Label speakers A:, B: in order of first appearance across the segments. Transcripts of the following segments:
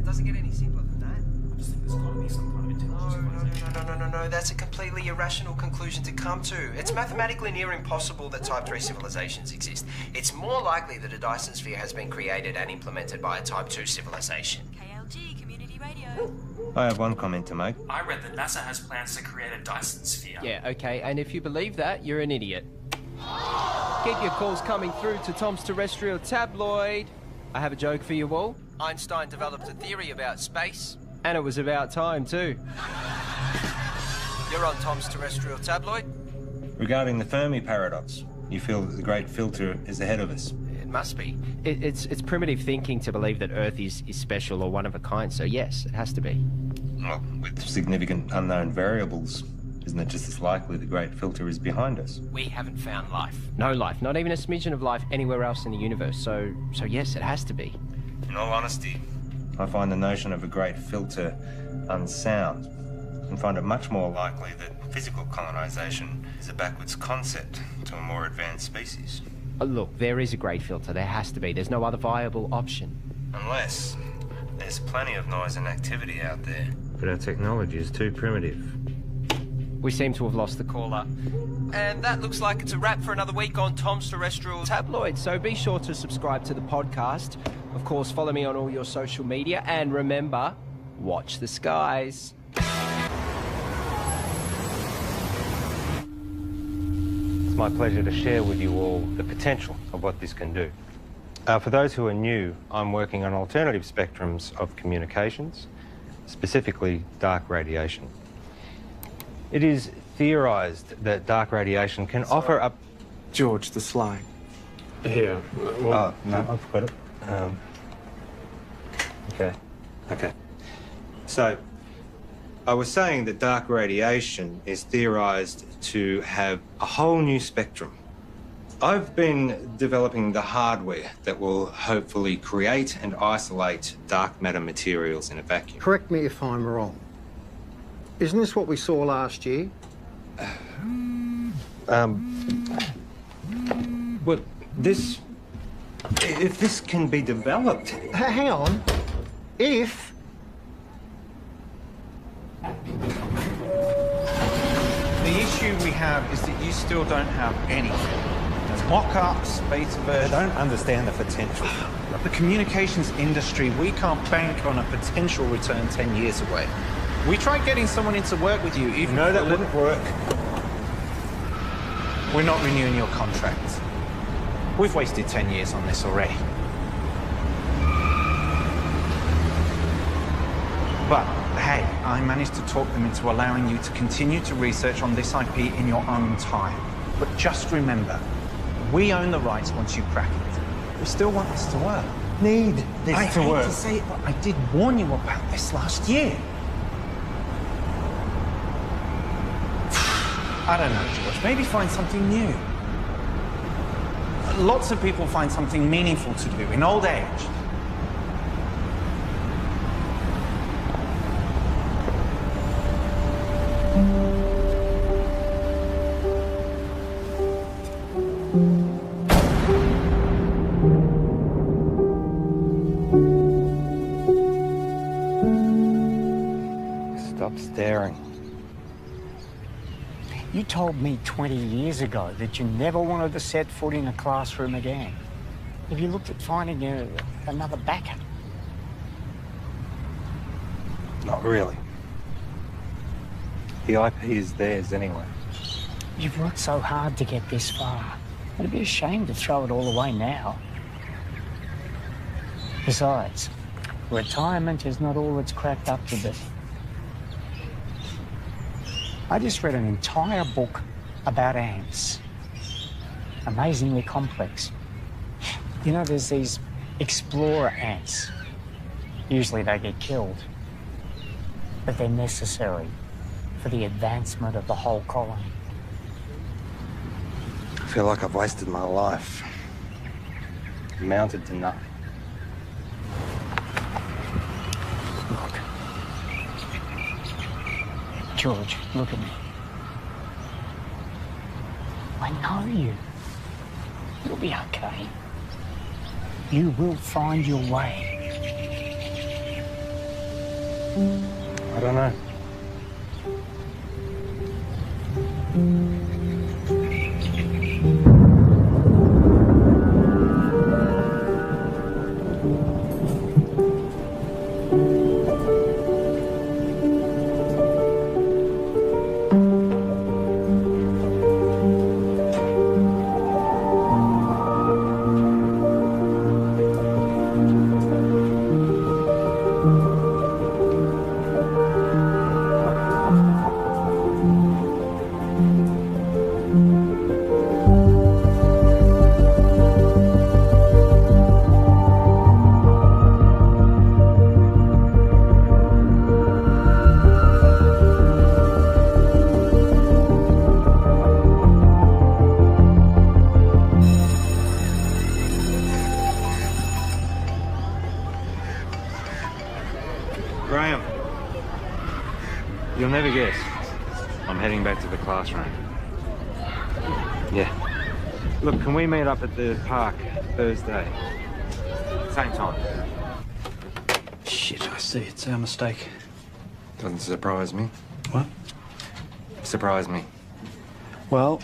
A: doesn't get any simpler than that.
B: I just think there's got to be some kind of intelligence.
A: No. That's a completely irrational conclusion to come to. It's mathematically near impossible that Type 3 civilizations exist. It's more likely that a Dyson sphere has been created and implemented by a Type 2 civilization.
C: KLG Community Radio.
D: I have one comment to make.
B: I read that NASA has plans to create a Dyson sphere.
E: Yeah, okay, and if you believe that, you're an idiot. Keep your calls coming through to Tom's Terrestrial Tabloid. I have a joke for you all. Einstein developed a theory about space, and it was about time too. You're on Tom's Terrestrial Tabloid.
D: Regarding the Fermi paradox, you feel that the great filter is ahead of us?
E: It must be. It's primitive thinking to believe that Earth is special or one of a kind, so yes, it has to be.
D: Well, with significant unknown variables, isn't it just as likely the great filter is behind us?
E: We haven't found life. No life, not even a smidgen of life anywhere else in the universe, so yes, it has to be.
D: In all honesty, I find the notion of a great filter unsound and find it much more likely that physical colonization is a backwards concept to a more advanced species.
E: Look, there is a great filter. There has to be. There's no other viable option.
D: Unless there's plenty of noise and activity out there. But our technology is too primitive.
E: We seem to have lost the caller. And that looks like it's a wrap for another week on Tom's Terrestrial Tabloid. So be sure to subscribe to the podcast. Of course, follow me on all your social media. And remember, watch the skies.
D: It's my pleasure to share with you all the potential of what this can do. For those who are new, I'm working on alternative spectrums of communications, specifically dark radiation. It is theorized that dark radiation can offer up...
F: George, the slide.
B: Here.
D: Oh, no, I've got it. Okay. So, I was saying that dark radiation is theorized to have a whole new spectrum. I've been developing the hardware that will hopefully create and isolate dark matter materials in a vacuum.
G: Correct me if I'm wrong. Isn't this what we saw last year?
D: Well, this... If this can be developed...
G: Hang on. If...
F: The issue we have is that you still don't have anything. There's mock-ups, beta versions.
D: I don't understand the potential.
F: The communications industry, we can't bank on a potential return 10 years away. We tried getting someone in to work with you, even...
D: No, that wouldn't work.
F: We're not renewing your contract. We've wasted 10 years on this already. But, hey, I managed to talk them into allowing you to continue to research on this IP in your own time. But just remember, we own the rights once you crack it. We still want this to work.
D: Need this
F: I
D: to
F: hate
D: work.
F: to say it, but I did warn you about this last year. I don't know, George. Maybe find something new. Lots of people find something meaningful to do in old age.
D: Stop staring.
H: You told me 20 years ago that you never wanted to set foot in a classroom again. Have you looked at finding another backer?
D: Not really. The IP is theirs anyway.
H: You've worked so hard to get this far. It'd be a shame to throw it all away now. Besides, retirement is not all it's cracked up to be. I just read an entire book about ants. Amazingly complex. You know, there's these explorer ants. Usually they get killed. But they're necessary for the advancement of the whole colony.
D: I feel like I've wasted my life. Amounted to nothing.
H: Look. George, look at me. I know you. You'll be okay. You will find your way.
D: I don't know. Graham, you'll never guess. I'm heading back to the classroom. Yeah. Look, can we meet up at the park Thursday? Same time.
F: Shit, I see. It's our mistake.
D: Doesn't surprise me.
F: What?
D: Surprise me.
F: Well,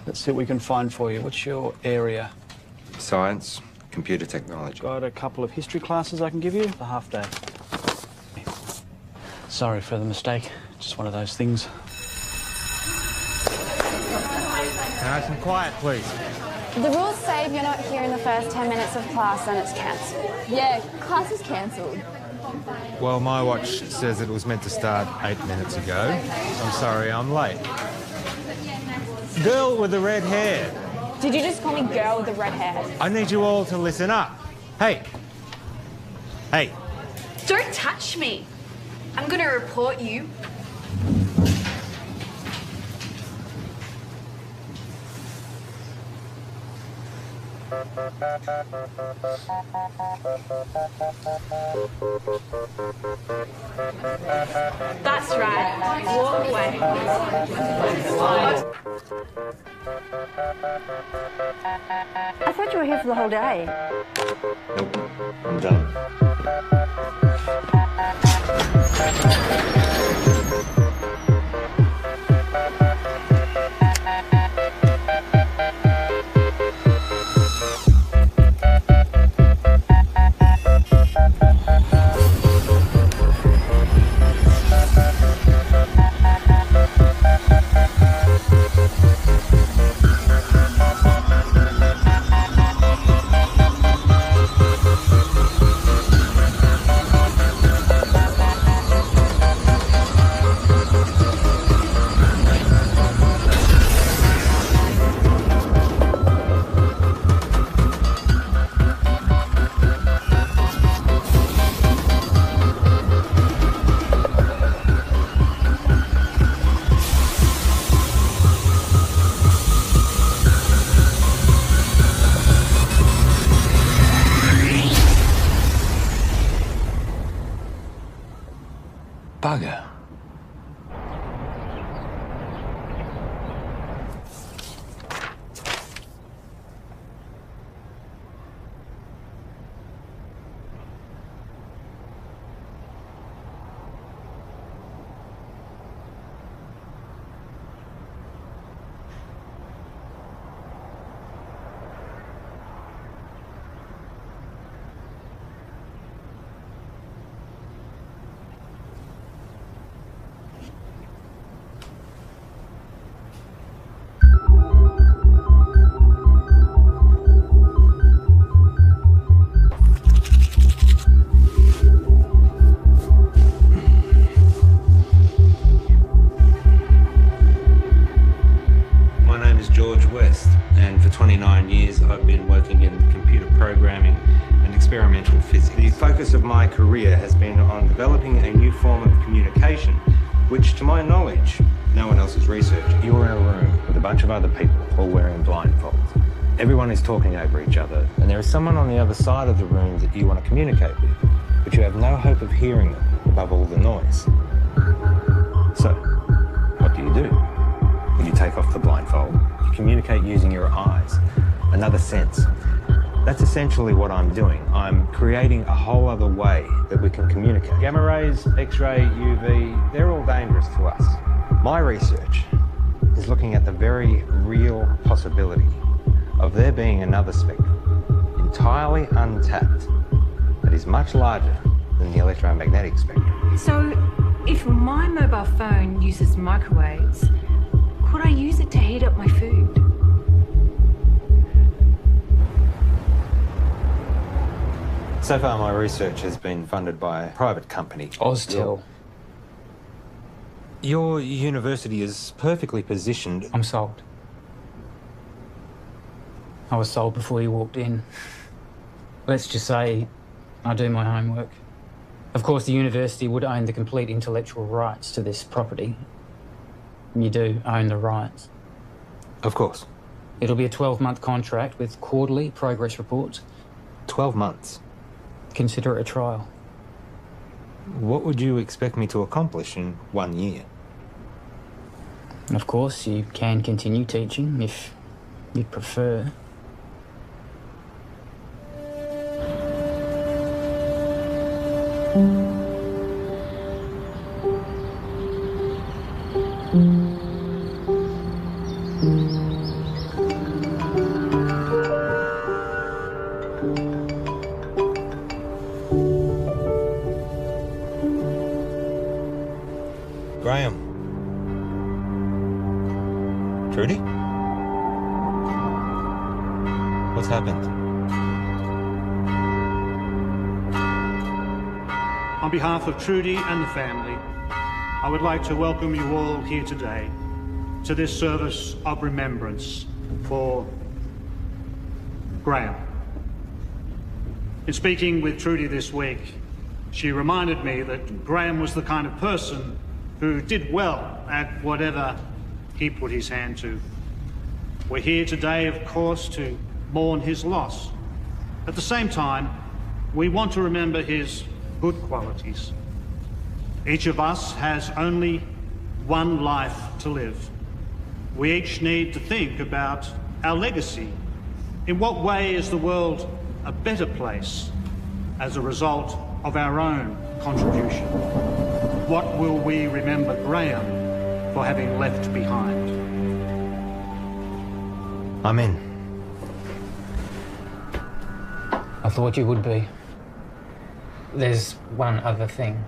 F: let's see what we can find for you. What's your area?
D: Science, computer technology.
F: Got a couple of history classes I can give you. A half day. Sorry for the mistake. Just one of those things.
D: Nice and quiet, please.
I: The rules say if you're not here in the first 10 minutes of class, then it's cancelled. Yeah, class is cancelled.
D: Well, my watch says it was meant to start 8 minutes ago. I'm sorry, I'm late. Girl with the red hair.
I: Did you just call me girl with the red hair?
D: I need you all to listen up. Hey. Hey.
C: Don't touch me. I'm going to report you. That's right. Walk away.
I: I thought you were here for the whole day.
D: Nope, I'm done.
F: Bugger. And for 29 years, I've been working in computer programming and experimental physics. The focus of my career has been on developing a new form of communication, which, to my knowledge, no one else has researched. You're in a room with a bunch of other people, all wearing blindfolds. Everyone is talking over each other, and there is someone on the other side of the room that you want to communicate with, but you have no hope of hearing them above all the noise. So, what do? When you take off the blindfold, you communicate using your eyes, another sense.
D: That's essentially what I'm doing. I'm creating a whole other way that we can communicate. Gamma rays, X-ray, UV, they're all dangerous to us. My research is looking at the very real possibility of there being another spectrum, entirely untapped, that is much larger than the electromagnetic spectrum.
C: So, if my mobile phone uses microwaves, could I use it to heat up my food?
D: So far, my research has been funded by a private company.
H: Oztil.
D: Your university is perfectly positioned.
H: I'm sold. I was sold before you walked in. Let's just say I do my homework. Of course, the university would own the complete intellectual rights to this property. You do own the rights.
D: Of course.
H: It'll be a 12-month contract with quarterly progress reports.
D: 12 months?
H: Consider it a trial.
D: What would you expect me to accomplish in 1 year?
H: Of course, you can continue teaching if you'd prefer.
D: Graham. Trudy? What's happened?
J: On behalf of Trudy and the family, I would like to welcome you all here today to this service of remembrance for Graham. In speaking with Trudy this week, she reminded me that Graham was the kind of person who did well at whatever he put his hand to. We're here today, of course, to mourn his loss. At the same time, we want to remember his good qualities. Each of us has only one life to live. We each need to think about our legacy. In what way is the world a better place as a result of our own contribution? What will we remember Graham for having left behind?
D: I'm in.
H: I thought you would be. There's one other thing.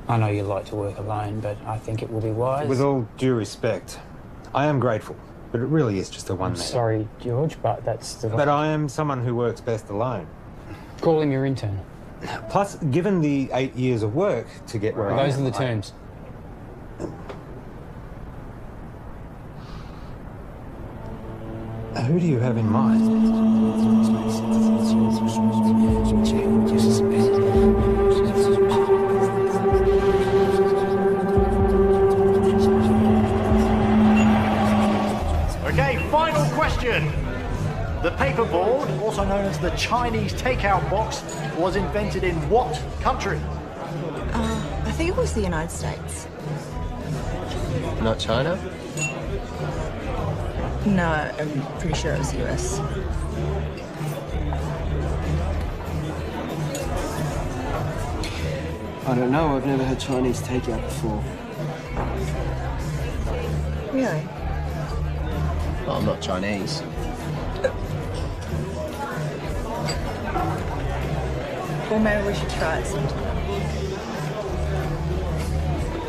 H: I know you like to work alone, but I think it will be wise.
D: With all due respect, I am grateful, but it really is just a one-man.
H: Sorry, George, but that's the...
D: But I am someone who works best alone.
H: Call him your intern.
D: Plus, given the 8 years of work to get where I am...
H: Those are the terms.
D: Who do you have in mind?
K: Okay, final question. The paperboard, also known as the Chinese takeout box, was invented in what country?
L: I think it was the United States.
E: Not China?
L: No, I'm pretty sure it was the US.
E: I don't know. I've never had Chinese takeout before.
L: Really?
E: Well, I'm not Chinese.
L: Well, maybe we should try it sometime.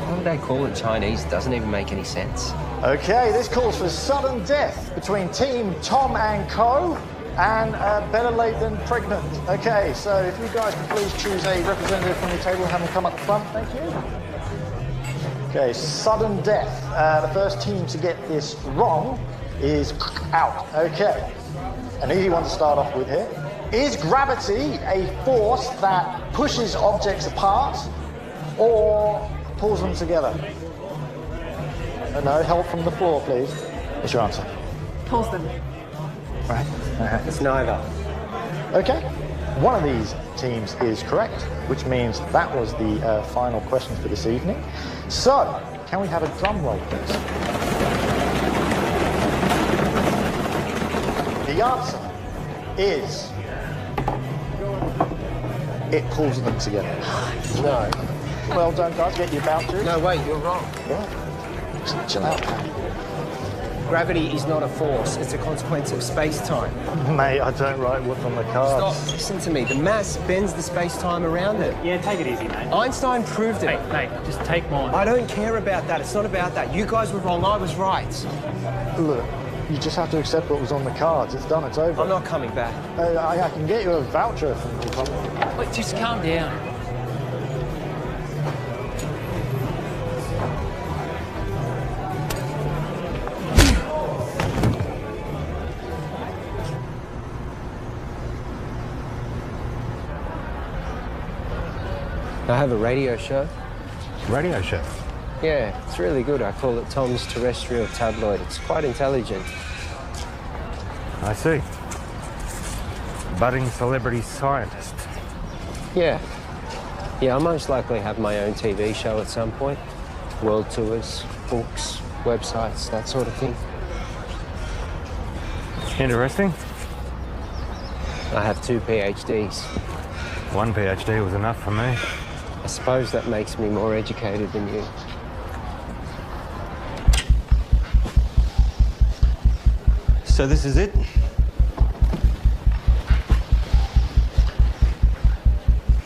E: Why would they call it Chinese? It doesn't even make any sense.
K: Okay, this calls for sudden death between Team Tom and Co. and better late than pregnant. Okay, so if you guys can please choose a representative from your table and have them come up the front, thank you. Okay, sudden death. The first team to get this wrong is out. Okay, an easy one to start off with here. Is gravity a force that pushes objects apart or pulls them together? No, help from the floor, please. What's your answer?
L: Pulls them.
K: Right.
E: It's neither.
K: Okay. One of these teams is correct, which means that was the final question for this evening. So, can we have a drum roll, please? The answer is it pulls them together.
E: No.
K: Well done, guys. Get your vouchers.
E: No, wait, you're wrong.
K: What? Chill out.
E: Gravity is not a force, it's a consequence of space-time.
K: Mate, I don't write what's on the cards.
E: Stop, listen to me. The mass bends the space-time around it.
M: Yeah, take it easy, mate.
E: Einstein proved it.
M: Mate, just take mine.
E: I don't care about that. It's not about that. You guys were wrong, I was right.
K: Look, you just have to accept what was on the cards. It's done, it's over.
E: I'm not coming back.
K: I can get you a voucher from the Republic.
M: Wait, just calm down.
E: I have a radio show.
D: Radio show?
E: Yeah, it's really good. I call it Tom's Terrestrial Tabloid. It's quite intelligent.
D: I see. Budding celebrity scientist.
E: Yeah. Yeah, I'll most likely have my own TV show at some point. World tours, books, websites, that sort of thing.
D: Interesting.
E: I have 2 PhDs.
D: One PhD was enough for me.
E: I suppose that makes me more educated than you.
D: So this is it?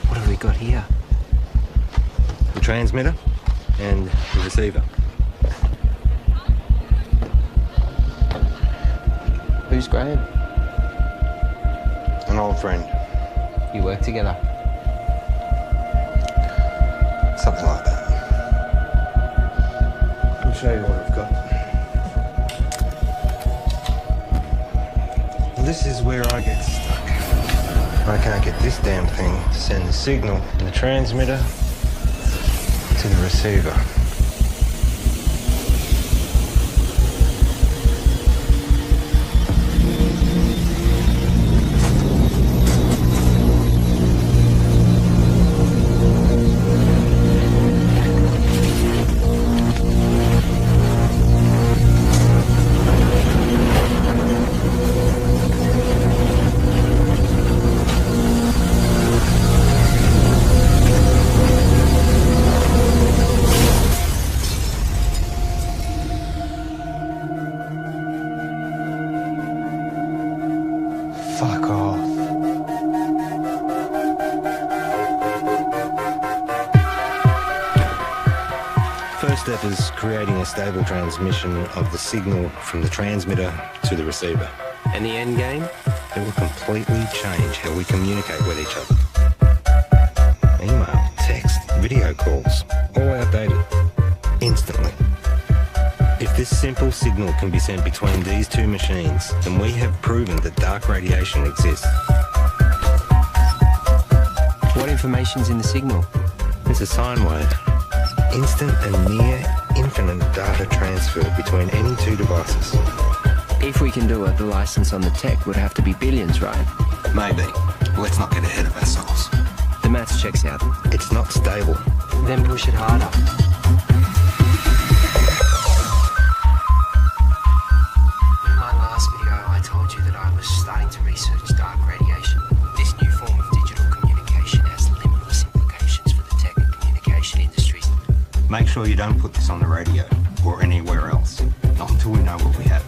E: What have we got here?
D: The transmitter and the receiver.
E: Who's Graham?
D: An old friend.
E: You work together?
D: Something like that. I'll show you what I've got. This is where I get stuck. I can't get this damn thing to send the signal from the transmitter to the receiver. Fuck off. First step is creating a stable transmission of the signal from the transmitter to the receiver.
E: And the end game?
D: It will completely change how we communicate with each other. Email, text, video calls, all outdated. Instantly. If this simple signal can be sent between these two machines, then we have proven that dark radiation exists.
E: What information's in the signal?
D: It's a sine wave. Instant and near infinite data transfer between any two devices.
E: If we can do it, the license on the tech would have to be billions, right?
D: Maybe. Let's not get ahead of ourselves.
E: The maths checks out.
D: It's not stable.
E: Then push it harder. In my last video, I told you that I was starting to research dark radiation. This new form of digital communication has limitless implications for the tech and communication industries.
D: Make sure you don't put this on the radio or anywhere else. Not until we know what we have.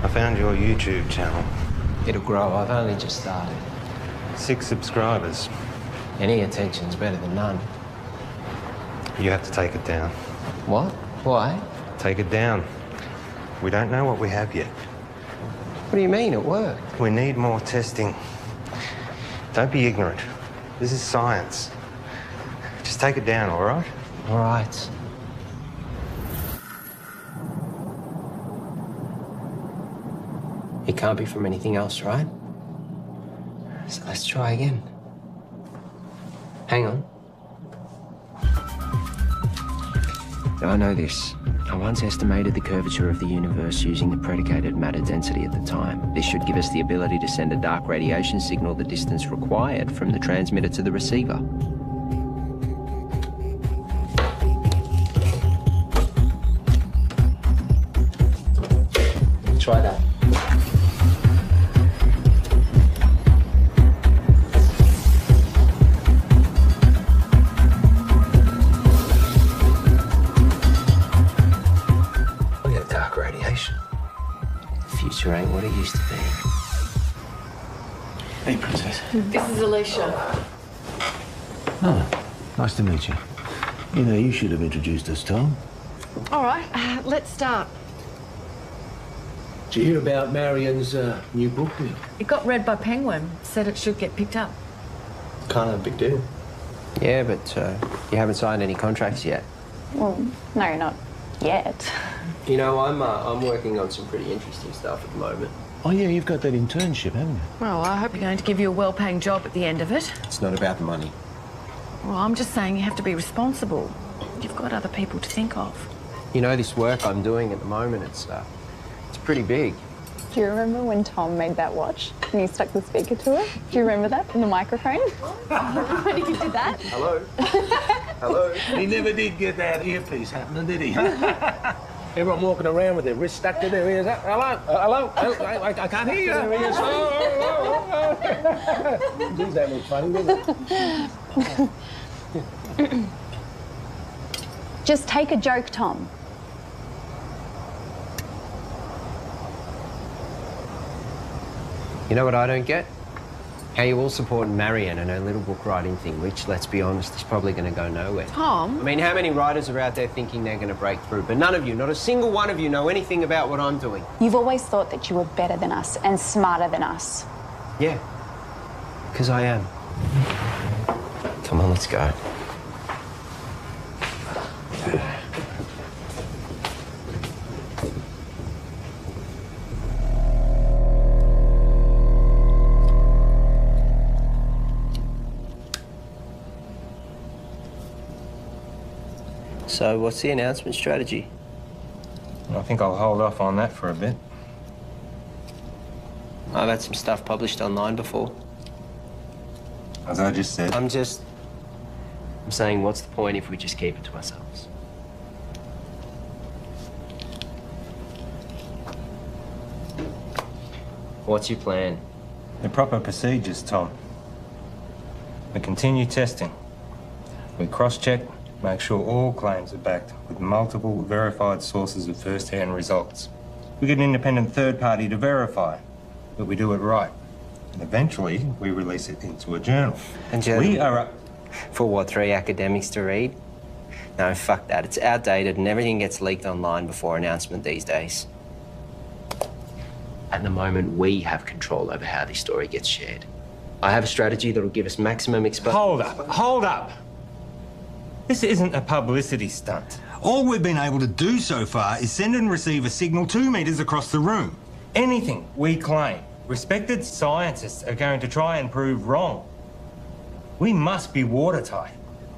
D: I found your YouTube channel.
E: It'll grow. I've only just started.
D: 6 subscribers.
E: Any attention's better than none.
D: You have to take it down.
E: What? Why?
D: Take it down. We don't know what we have yet.
E: What do you mean, at work?
D: We need more testing. Don't be ignorant. This is science. Just take it down, all right?
E: All right. It can't be from anything else, right? So let's try again. Hang on. I know this. I once estimated the curvature of the universe using the predicated matter density at the time. This should give us the ability to send a dark radiation signal the distance required from the transmitter to the receiver. Try that.
A: Look at dark radiation. The future ain't what it used to be.
N: Hey, Princess.
L: This is Alicia.
N: Oh, nice to meet you. You know, you should have introduced us, Tom.
L: All right, let's start.
N: Did you hear about Marion's new book deal?
L: It got read by Penguin. Said it should get picked up.
N: Kind of a big deal.
E: Yeah, but you haven't signed any contracts yet.
I: Well, no, not yet.
E: You know, I'm working on some pretty interesting stuff at the moment.
N: Oh, yeah, you've got that internship, haven't you?
L: Well, I hope you're going to give you a well-paying job at the end of it.
E: It's not about the money.
L: Well, I'm just saying you have to be responsible. You've got other people to think of.
E: You know, this work I'm doing at the moment, it's pretty big.
I: Do you remember when Tom made that watch and you stuck the speaker to it? Do you remember that in the microphone? When he did that?
E: Hello? Hello?
N: He never did get that earpiece happening, did he? Everyone walking around with their wrists stuck to their ears. Hello? Hello? I can't hear you. Geez, that looks funny, doesn't it?
I: Just take a joke, Tom.
E: You know what I don't get? How you all support Marion and her little book writing thing, which, let's be honest, is probably going to go nowhere.
L: Tom?
E: I mean, how many writers are out there thinking they're going to break through? But none of you, not a single one of you, know anything about what I'm doing.
I: You've always thought that you were better than us and smarter than us.
E: Yeah, because I am. Come on, let's go. So, what's the announcement strategy?
D: I think I'll hold off on that for a bit.
E: I've had some stuff published online before.
D: As I just said.
E: I'm saying, what's the point if we just keep it to ourselves? What's your plan?
D: The proper procedures, Tom. We continue testing. We cross-check, make sure all claims are backed with multiple verified sources of first-hand results. We get an independent third party to verify that we do it right. And eventually, we release it into a journal.
E: And journal?
D: We are up...
E: For what, 3 academics to read? No, fuck that. It's outdated and everything gets leaked online before announcement these days. At the moment, we have control over how this story gets shared. I have a strategy that'll give us maximum exposure.
D: Hold up. This isn't a publicity stunt.
O: All we've been able to do so far is send and receive a signal 2 meters across the room.
D: Anything we claim, respected scientists are going to try and prove wrong. We must be watertight,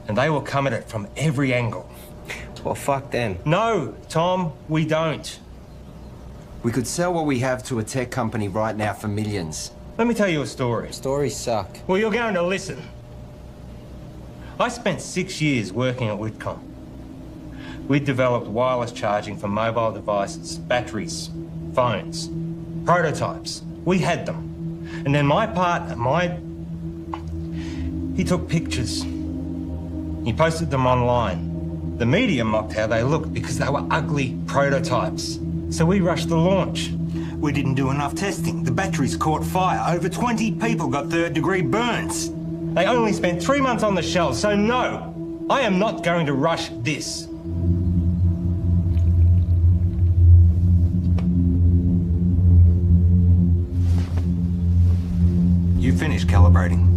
D: and they will come at it from every angle.
E: Well, fuck them.
D: No, Tom, we don't.
A: We could sell what we have to a tech company right now for millions.
D: Let me tell you a story.
E: Stories suck.
D: Well, you're going to listen. I spent 6 years working at Whitcomb. We developed wireless charging for mobile devices, batteries, phones, prototypes. We had them. And then my partner, he took pictures. He posted them online. The media mocked how they looked because they were ugly prototypes. So we rushed the launch.
O: We didn't do enough testing. The batteries caught fire. Over 20 people got third-degree burns.
D: They only spent 3 months on the shelves, so no, I am not going to rush this.
O: You finished calibrating.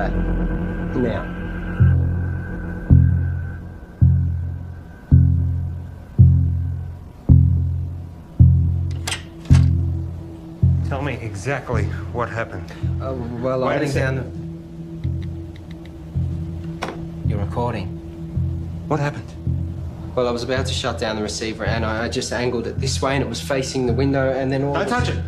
E: that. Now.
D: Tell me exactly what happened.
E: Well, I'm heading down the... You're recording.
D: What happened?
E: Well, I was about to shut down the receiver and I just angled it this way and it was facing the window and then all...
D: Don't touch it!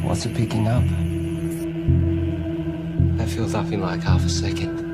E: What's it picking up? That feels up in like half a second.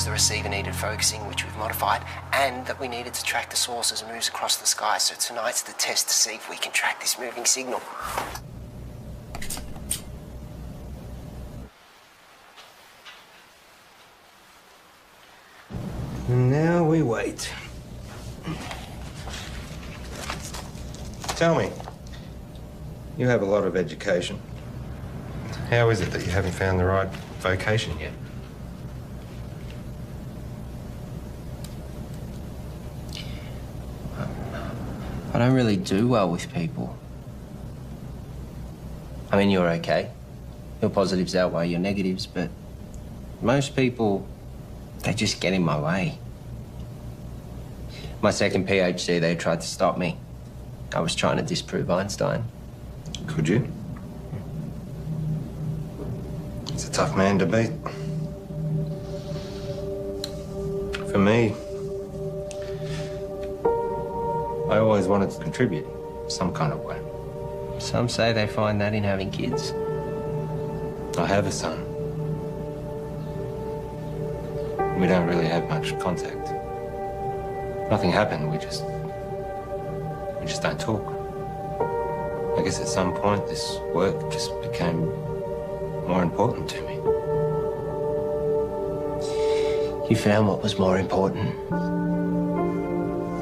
A: The receiver needed focusing, which we've modified, and that we needed to track the source as it moves across the sky. So tonight's the test to see if we can track this moving signal.
D: Now we wait. Tell me, you have a lot of education. How is it that you haven't found the right vocation yet?
E: I don't really do well with people. I mean, you're okay. Your positives outweigh your negatives, but most people, they just get in my way. My second PhD, they tried to stop me. I was trying to disprove Einstein.
D: Could you? It's a tough man to beat. For me, I always wanted to contribute some kind of way.
E: Some say they find that in having kids.
D: I have a son. We don't really have much contact. Nothing happened, we just don't talk. I guess at some point this work just became more important to me.
E: You found what was more important.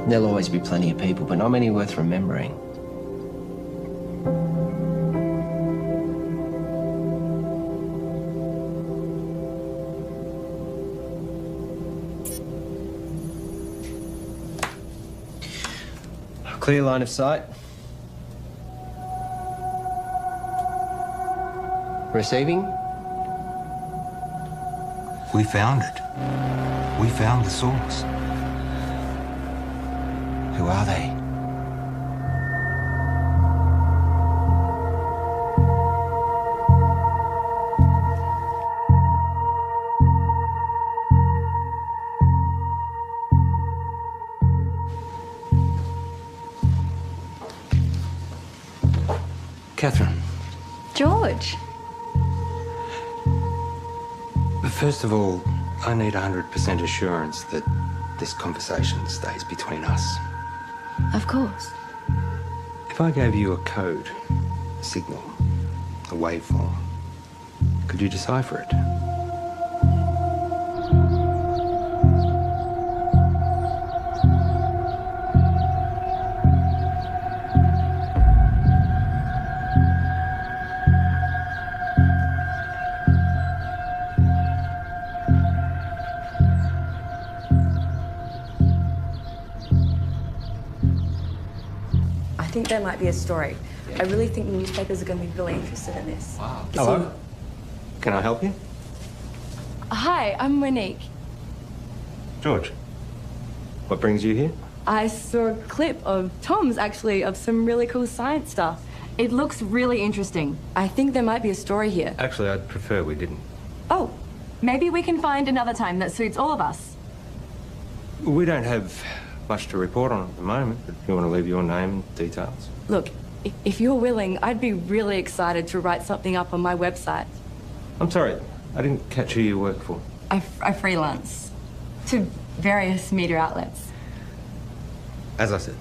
E: There'll always be plenty of people, but not many worth remembering. Clear line of sight. Receiving?
O: We found it. We found the source.
E: Who are they?
D: Catherine.
L: George.
D: But first of all, I need 100% assurance that this conversation stays between us.
L: Of course.
D: If I gave you a code, a signal, a waveform, could you decipher it?
P: I think there might be a story. I really think the newspapers are going to be really interested in this.
E: Wow.
D: Hello? Can I help you?
P: Hi, I'm Monique.
D: George, what brings you here?
P: I saw a clip of Tom's, actually, of some really cool science stuff. It looks really interesting. I think there might be a story here.
D: Actually, I'd prefer we didn't.
L: Oh, maybe we can find another time that suits all of us.
D: We don't have much to report on at the moment, but if you want to leave your name and details.
P: Look, if you're willing, I'd be really excited to write something up on my website.
D: I'm sorry, I didn't catch who you work for.
P: I freelance to various media outlets.
D: As I said,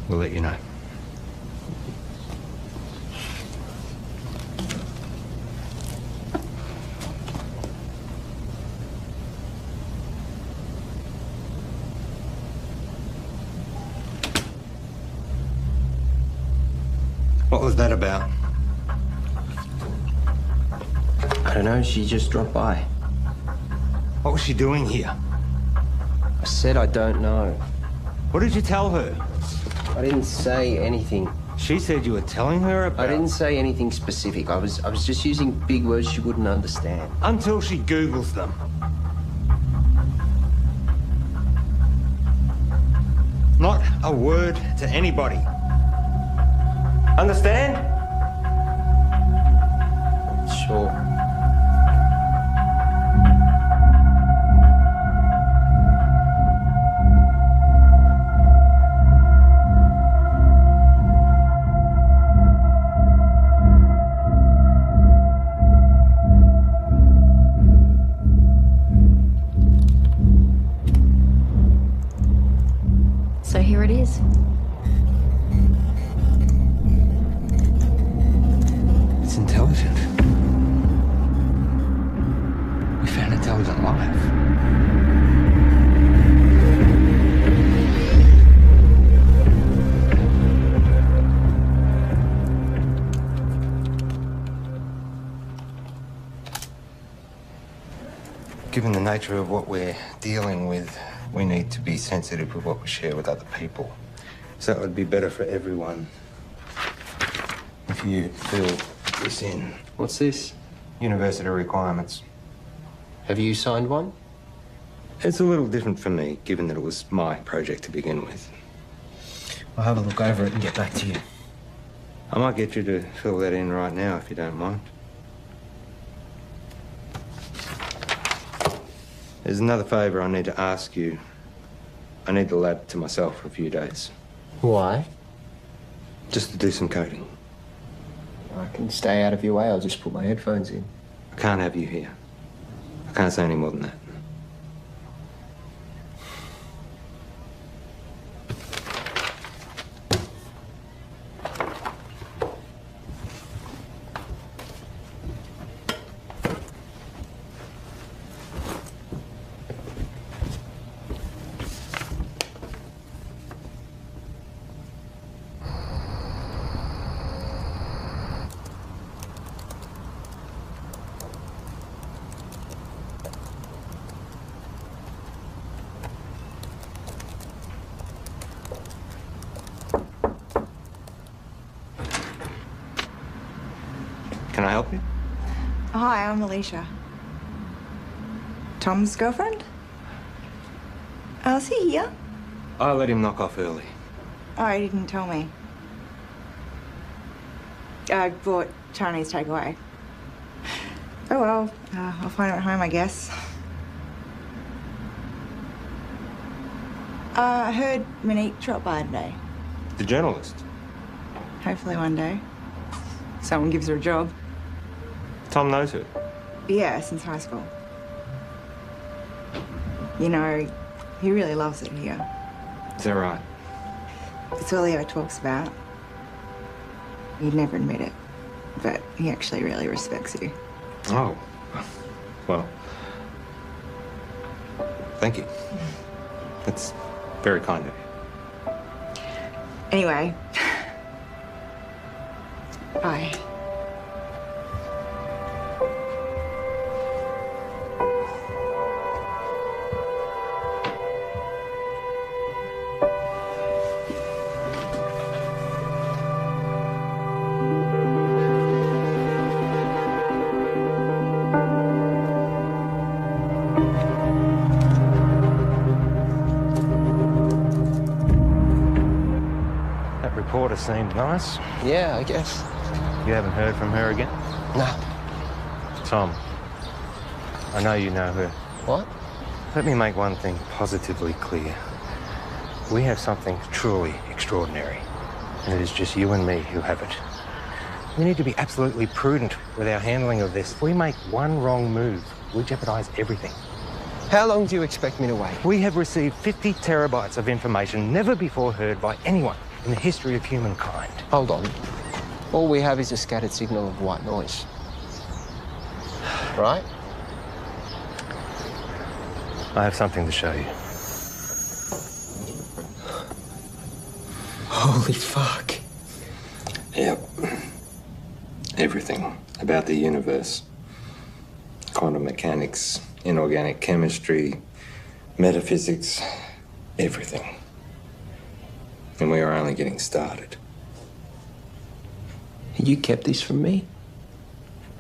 D: we'll let you know. What was that about?
E: I don't know, she just dropped by.
D: What was she doing here?
E: I said I don't know.
D: What did you tell her?
E: I didn't say anything.
D: She said you were telling her about...
E: I didn't say anything specific. I was just using big words she wouldn't understand.
D: Until she Googles them. Not a word to anybody. Understand?
E: Sure.
P: So here it is.
D: It's intelligent. We found intelligent life. Given the nature of what we're dealing with, we need to be sensitive with what we share with other people. So it would be better for everyone if you fill this in.
E: What's this?
D: University requirements.
E: Have you signed one?
D: It's a little different for me, given that it was my project to begin with.
E: I'll have a look over it and get back to you.
D: I might get you to fill that in right now, if you don't mind. There's another favour I need to ask you. I need the lab to myself for a few days.
E: Why?
D: Just to do some coding.
E: I can stay out of your way. I'll just put my headphones in.
D: I can't have you here. I can't say any more than that. Can I help you?
Q: Hi, I'm Alicia. Tom's girlfriend? Oh, is he here?
D: I let him knock off early.
Q: Oh, he didn't tell me. I bought Chinese takeaway. Oh well, I'll find him at home, I guess. I heard Monique dropped by today.
D: The journalist.
Q: Hopefully one day. Someone gives her a job.
D: Tom knows her.
Q: Yeah, since high school. You know, he really loves it here.
D: Is that right?
Q: It's all he ever talks about. He'd never admit it, but he actually really respects you.
D: Oh. Well. Thank you. That's very kind of you.
Q: Anyway. Bye.
D: That reporter seemed nice.
E: Yeah, I guess.
D: You haven't heard from her again?
E: No.
D: Tom, I know you know her.
E: What?
D: Let me make one thing positively clear. We have something truly extraordinary, and it is just you and me who have it. We need to be absolutely prudent with our handling of this. If we make one wrong move, we jeopardise everything.
E: How long do you expect me to wait?
D: We have received 50 terabytes of information never before heard by anyone in the history of humankind.
E: Hold on. All we have is a scattered signal of white noise. Right?
D: I have something to show you.
E: Holy fuck.
D: Yep. Everything about the universe. Quantum mechanics, inorganic chemistry, metaphysics, everything. And we are only getting started.
E: You kept this from me?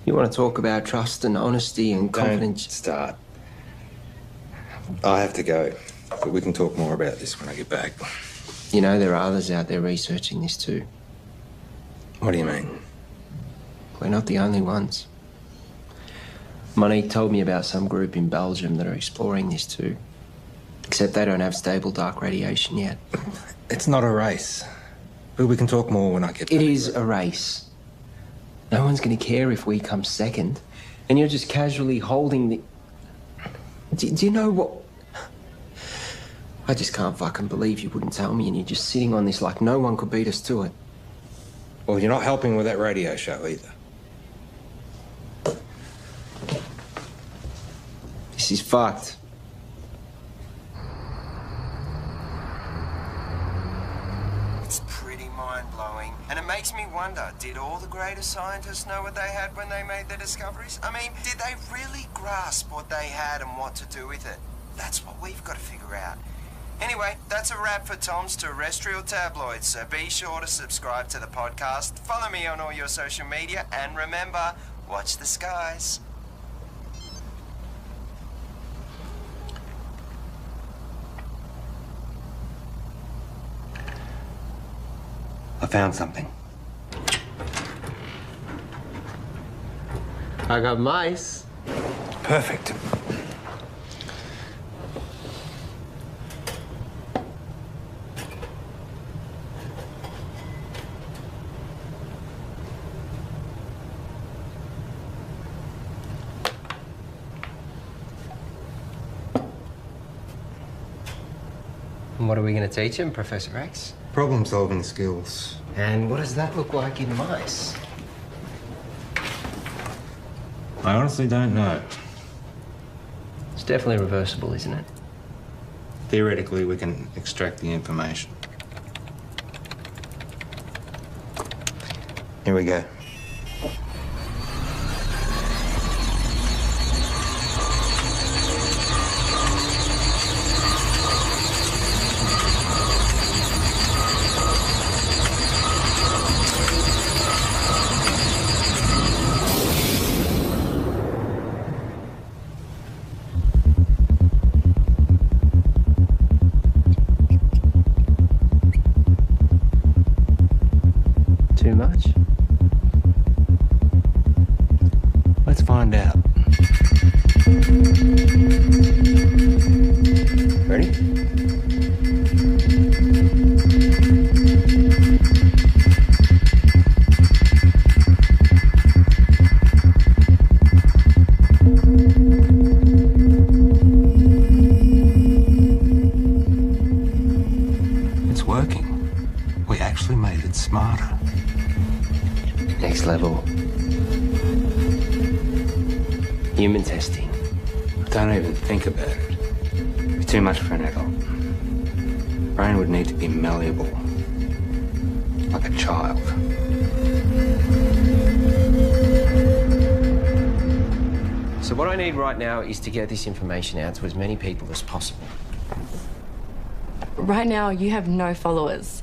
E: You want to talk about trust and honesty and confidence?
D: Don't start. I have to go, but we can talk more about this when I get back.
E: You know, there are others out there researching this too.
D: What do you mean?
E: We're not the only ones. Monique told me about some group in Belgium that are exploring this too. Except they don't have stable dark radiation yet.
D: It's not a race. But we can talk more when I get back.
E: It is a race. No one's going to care if we come second. And you're just casually holding the... Do you know what... I just can't fucking believe you wouldn't tell me and you're just sitting on this like no one could beat us to it.
D: Well, you're not helping with that radio show either.
E: This is fucked.
A: It's pretty mind-blowing. And it makes me wonder, did all the greatest scientists know what they had when they made their discoveries? I mean, did they really grasp what they had and what to do with it? That's what we've got to figure out. Anyway, that's a wrap for Tom's Terrestrial Tabloids, so be sure to subscribe to the podcast, follow me on all your social media, and remember, watch the skies.
D: I found something.
E: I got mice.
D: Perfect.
E: And what are we going to teach him, Professor X?
D: Problem-solving skills.
E: And what does that look like in mice?
D: I honestly don't know.
E: It's definitely reversible, isn't it?
D: Theoretically, we can extract the information. Here we go.
E: Too much?
D: Let's find out. Ready? It's working. We actually made it smarter.
E: Next level. Human testing.
D: Don't even think about it. It'd be too much for an adult. Brain would need to be malleable. Like a child.
E: So what I need right now is to get this information out to as many people as possible.
P: Right now, you have no followers.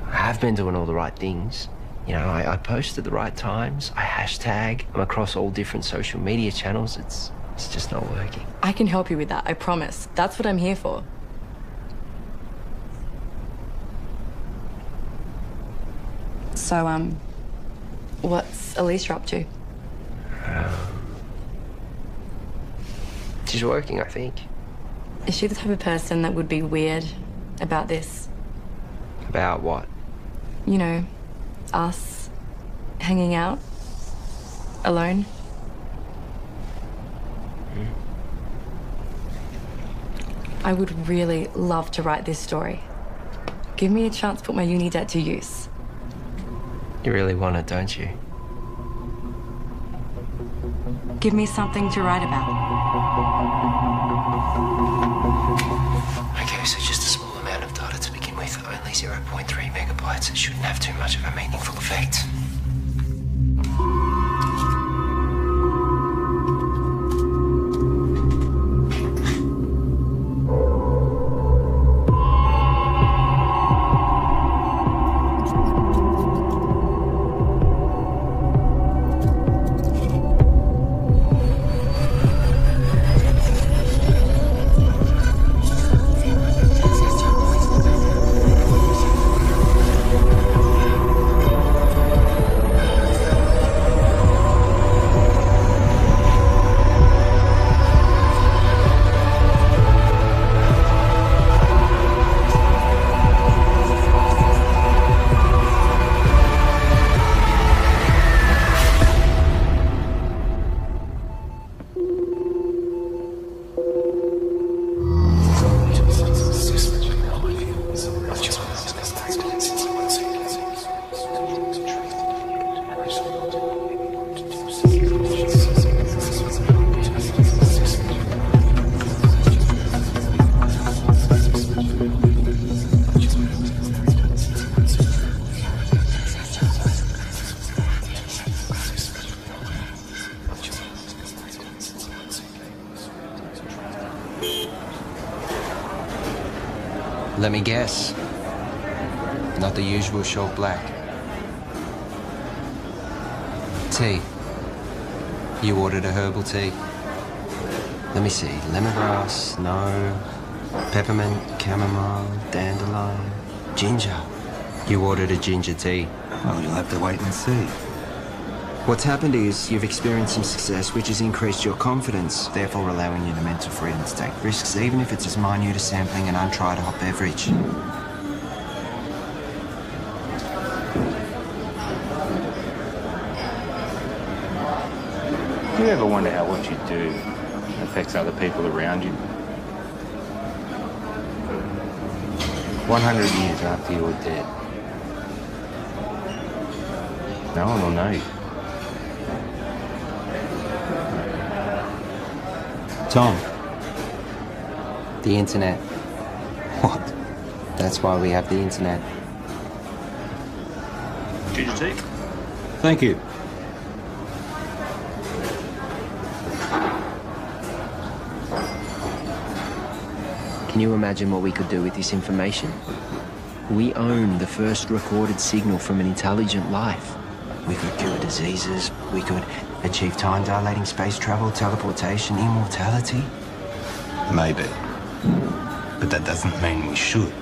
E: I have been doing all the right things. You know, I post at the right times. I hashtag. I'm across all different social media channels. It's just not working.
P: I can help you with that, I promise. That's what I'm here for. So, what's Elise up to?
E: She's working, I think.
P: Is she the type of person that would be weird about this?
E: About what?
P: You know, us hanging out alone? I would really love to write this story. Give me a chance to put my uni debt to use.
E: You really want it, don't you?
P: Give me something to write about.
E: Okay, so just a small amount of data to begin with. Only 0.3 megabytes. It shouldn't have too much of a meaningful effect. Let me guess. Not the usual short black. Tea. You ordered a herbal tea. Let me see. Lemongrass, no. Peppermint, chamomile, dandelion, ginger. You ordered a ginger tea.
O: Well, you'll have to wait and see.
E: What's happened is you've experienced some success, which has increased your confidence, therefore allowing you the mental freedom to take risks, even if it's as minute as sampling an untried hot beverage.
F: Do you ever wonder how what you do affects other people around you? 100 years after you're dead, no one will know you.
E: Tom. The internet. What? That's why we have the internet.
F: Ginger tea?
D: Thank you.
E: Can you imagine what we could do with this information? We own the first recorded signal from an intelligent life. We could cure diseases, we could achieve time-dilating space travel, teleportation, immortality.
O: Maybe. But that doesn't mean we should.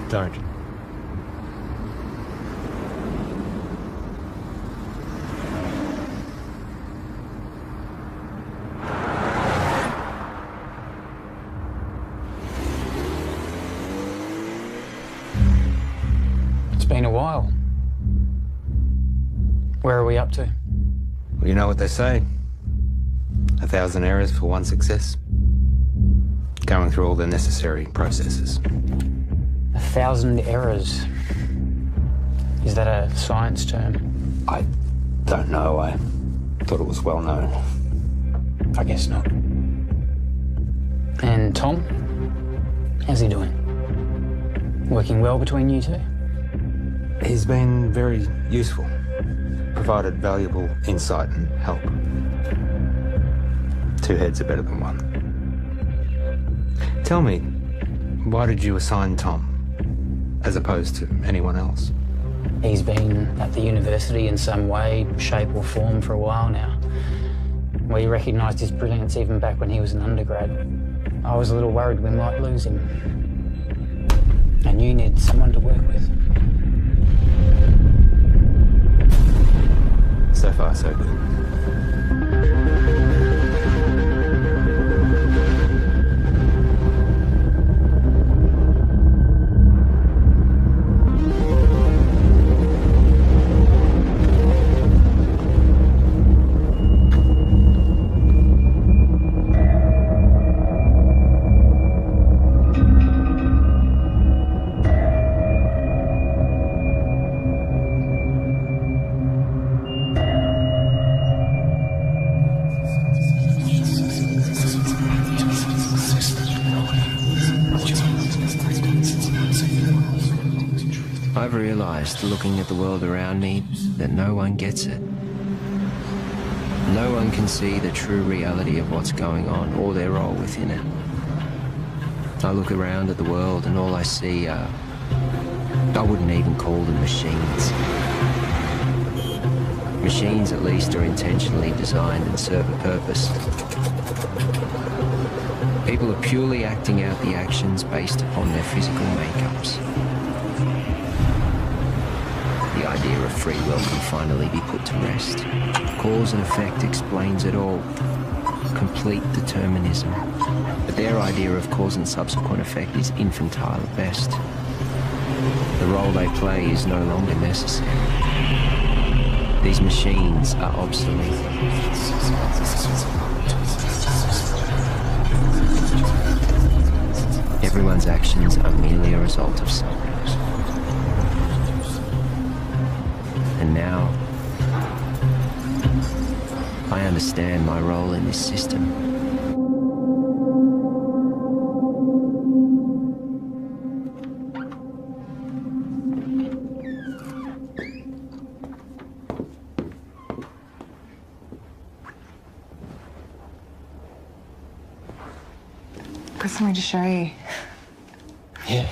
D: Don't.
H: It's been a while. Where are we up to?
D: Well, you know what they say. 1,000 errors for one success. Going through all the necessary processes.
H: 1,000 errors. Is that a science term?
D: I don't know. I thought it was well known.
H: I guess not. And Tom? How's he doing? Working well between you two?
D: He's been very useful. Provided valuable insight and help. Two heads are better than one. Tell me, why did you assign Tom, as opposed to anyone else?
H: He's been at the university in some way, shape or form for a while now. We recognised his brilliance even back when he was an undergrad. I was a little worried we might lose him. And you needed someone to work with.
E: So far, so good. I've realised, looking at the world around me, that no one gets it. No one can see the true reality of what's going on or their role within it. I look around at the world and all I see are... I wouldn't even call them machines. Machines, at least, are intentionally designed and serve a purpose. People are purely acting out the actions based upon their physical makeups. The idea of free will can finally be put to rest. Cause and effect explains it all. Complete determinism. But their idea of cause and subsequent effect is infantile at best. The role they play is no longer necessary. These machines are obsolete. Everyone's actions are merely a result of something. And now, I understand my role in this system.
Q: Got something to show you.
E: Yeah.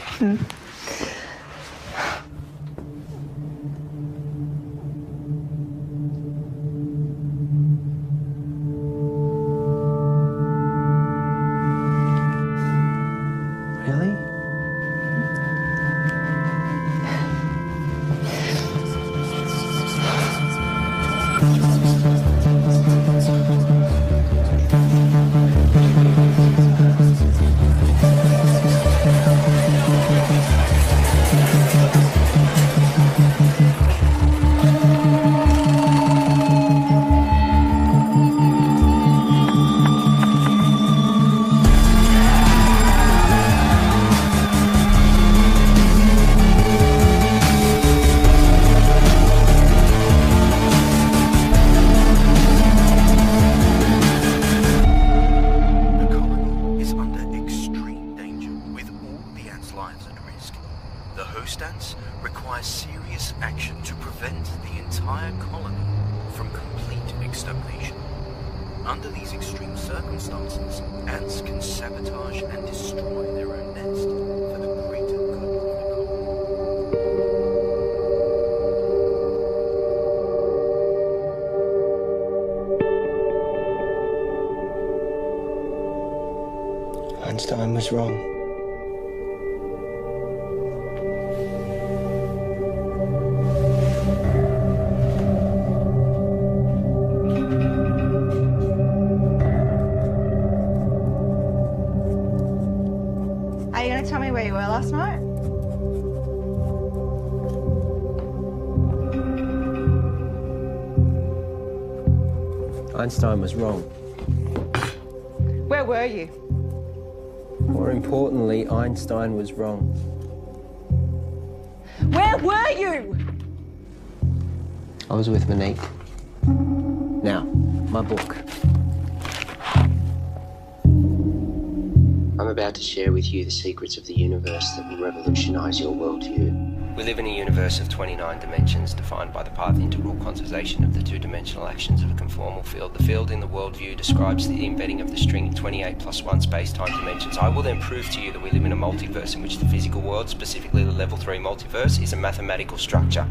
E: Really?
R: Under these extreme circumstances, ants can sabotage and destroy their own nest for the greater good of the colony.
E: Einstein was wrong.
Q: Are you going to tell me where you were last night?
E: Einstein was wrong.
Q: Where were you?
E: More importantly, Einstein was wrong.
Q: Where were you?
E: I was with Monique. Now, my book. I'm about to share with you the secrets of the universe that will revolutionize your worldview. We live in a universe of 29 dimensions defined by the path integral quantization of the two-dimensional actions of a conformal field. The field in the worldview describes the embedding of the string of 28 plus 1 space-time dimensions. I will then prove to you that we live in a multiverse in which the physical world, specifically the level 3 multiverse, is a mathematical structure.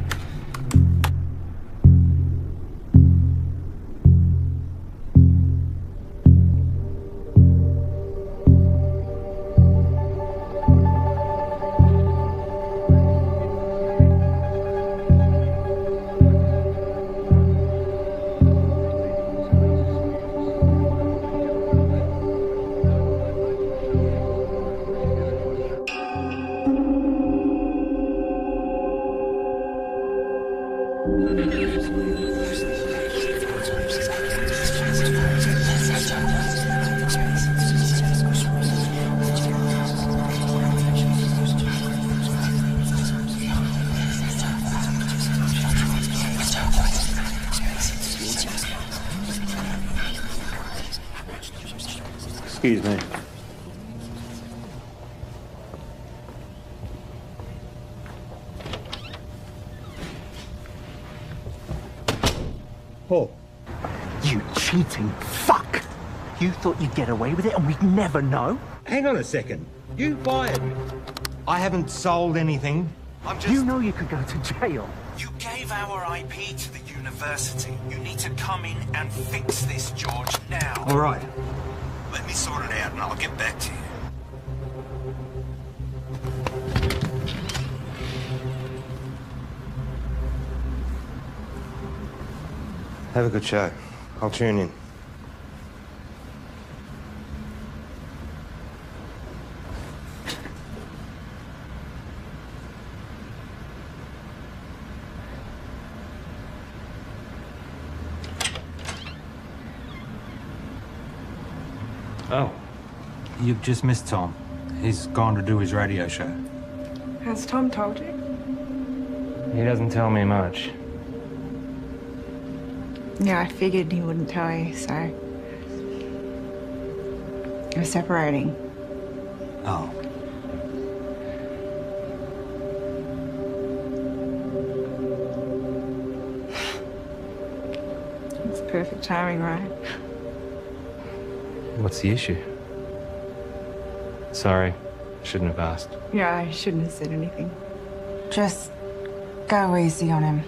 D: Excuse me.
N: Paul. You cheating fuck! You thought you'd get away with it and we'd never know?
D: Hang on a second. You fired me. I haven't sold anything.
N: You know you could go to jail.
R: You gave our IP to the university. You need to come in and fix this, George, now.
D: All right.
R: Let me sort it out and I'll get back to you.
D: Have a good show. I'll tune in. Oh, you've just missed Tom. He's gone to do his radio show.
L: Has Tom told you?
D: He doesn't tell me much.
Q: Yeah, I figured he wouldn't tell you, so... We're separating.
D: Oh.
Q: It's perfect timing, right?
D: What's the issue? Sorry, shouldn't have asked.
Q: Yeah, I shouldn't have said anything. Just go easy on him.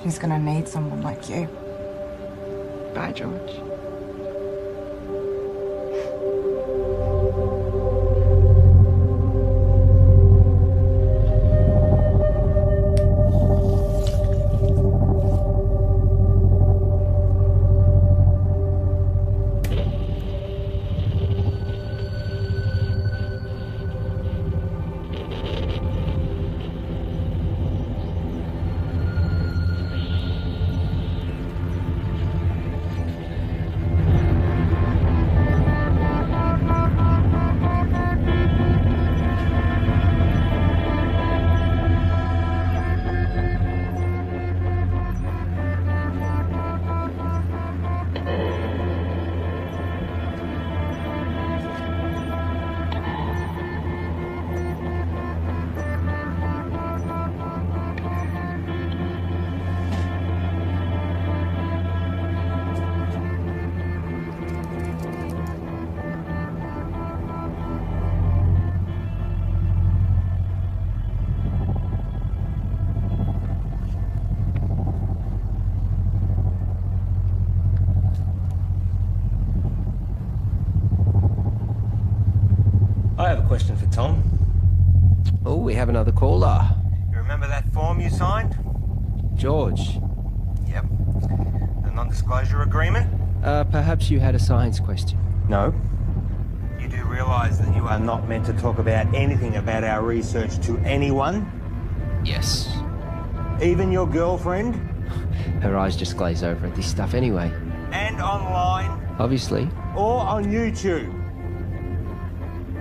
Q: He's gonna need someone like you. Bye, George.
D: I have a question for Tom.
E: Oh, we have another caller.
D: You remember that form you signed?
E: George.
D: Yep. The non-disclosure agreement?
E: Perhaps you had a science question.
D: No. You do realise that you are not meant to talk about anything about our research to anyone?
E: Yes.
D: Even your girlfriend?
E: Her eyes just glaze over at this stuff anyway.
D: And online?
E: Obviously.
D: Or on YouTube?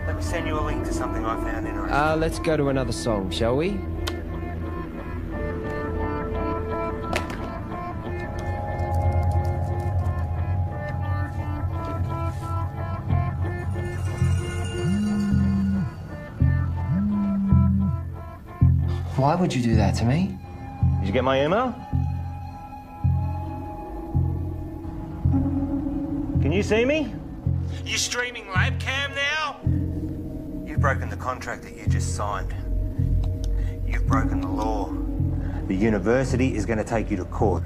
D: Let me send you a link to something I found interesting.
E: Let's go to another song, shall we? Why would you do that to me?
D: Did you get my email? Can you see me?
R: You streaming lab cam now?
D: You've broken the contract that you just signed. You've broken the law. The university is going to take you to court.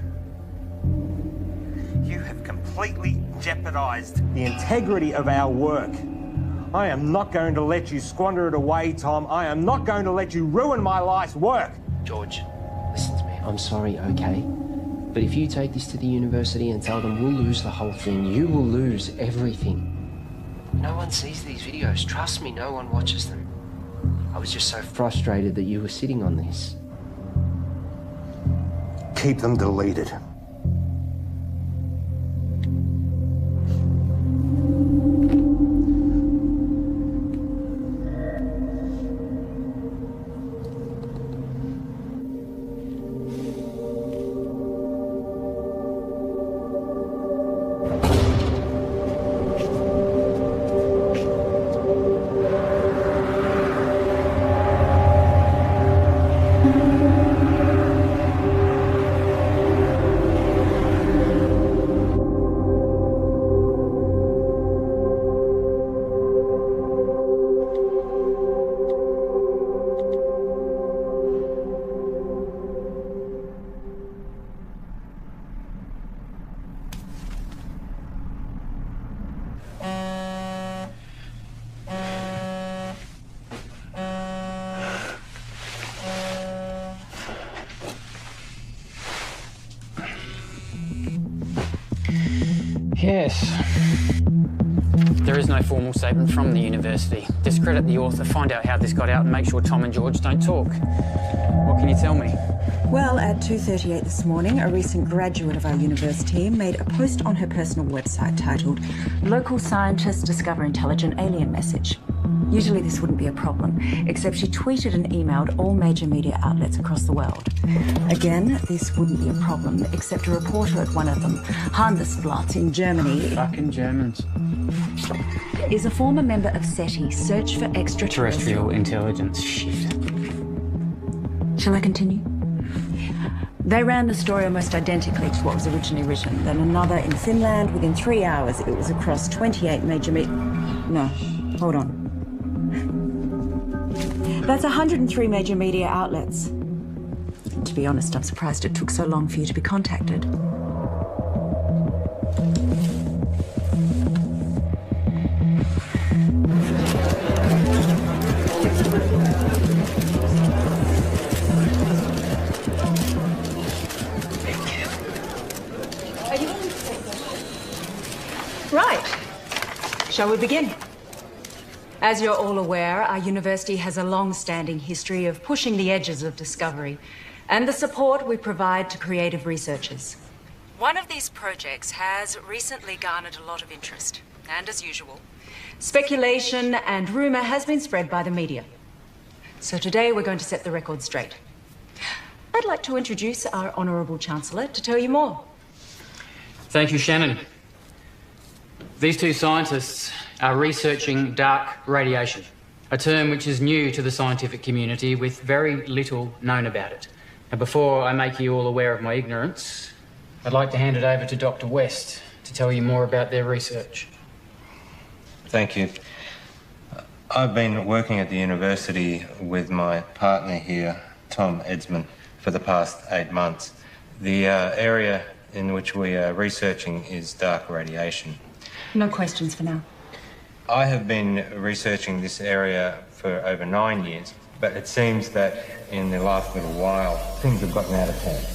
D: You have completely jeopardized the integrity of our work. I am not going to let you squander it away, Tom. I am not going to let you ruin my life's work.
E: George, listen to me. I'm sorry, okay? But if you take this to the university and tell them we'll lose the whole thing, you will lose everything. No one sees these videos. Trust me, no one watches them. I was just so frustrated that you were sitting on this.
O: keep them deleted.
M: Yes. There is no formal statement from the university. Discredit the author, find out how this got out and make sure Tom and George don't talk. What can you tell me?
S: Well, at 2:38 this morning, a recent graduate of our university made a post on her personal website titled "Local Scientists Discover Intelligent Alien Message." Usually this wouldn't be a problem, except she tweeted and emailed all major media outlets across the world. Again, this wouldn't be a problem, except a reporter at one of them, Handelsblatt in Germany...
M: Fucking Germans.
S: ...is a former member of SETI, Search for Extraterrestrial
M: Intelligence. Shit.
S: Shall I continue? They ran the story almost identically to what was originally written. Then another in Finland. Within 3 hours, it was across 28 major No, hold on. That's 103 major media outlets. To be honest, I'm surprised it took so long for you to be contacted. Right. Shall we begin? As you're all aware, our university has a long-standing history of pushing the edges of discovery and the support we provide to creative researchers. One of these projects has recently garnered a lot of interest, and as usual, speculation and rumour has been spread by the media. So today we're going to set the record straight. I'd like to introduce our Honourable Chancellor to tell you more.
M: Thank you, Shannon. These two scientists are researching dark radiation, a term which is new to the scientific community with very little known about it. Now, before I make you all aware of my ignorance, I'd like to hand it over to Dr. West to tell you more about their research.
D: Thank you. I've been working at the university with my partner here, Tom Edsman, for the past 8 months. The area in which we are researching is dark radiation.
S: No questions for now.
D: I have been researching this area for over 9 years, but it seems that in the last little while, things have gotten out of hand.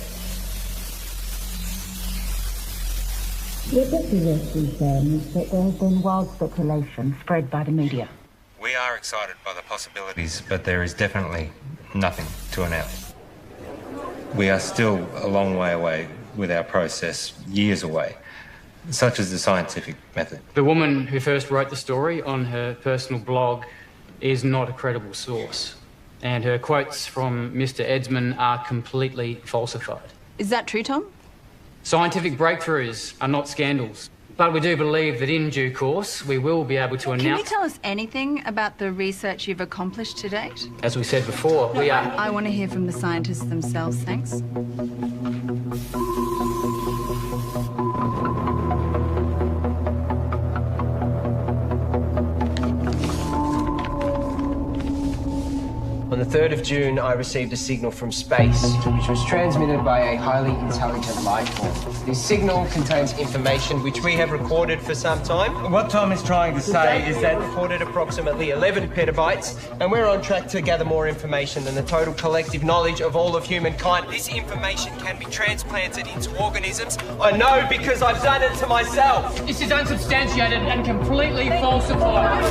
S: Your suggestion, then, is that there has been wild speculation spread by the media.
D: We are excited by the possibilities, but there is definitely nothing to announce. We are still a long way away with our process, years away, such as the scientific method.
M: The woman who first wrote the story on her personal blog is not a credible source, and her quotes from Mr. Edsman are completely falsified.
L: Is that true, Tom?
M: Scientific breakthroughs are not scandals, but we do believe that in due course we will be able to
L: Can you
M: announce...
L: tell us anything about the research you've accomplished to date?
M: As we said before, we are...
L: I want to hear from the scientists themselves, thanks.
E: On the 3rd of June, I received a signal from space, which was transmitted by a highly intelligent life form. This signal contains information which we have recorded for some time.
D: What Tom is trying to say is that...
E: we recorded approximately 11 petabytes, and we're on track to gather more information than the total collective knowledge of all of humankind. This information can be transplanted into organisms. I know because I've done it to myself.
M: This is unsubstantiated and completely falsified.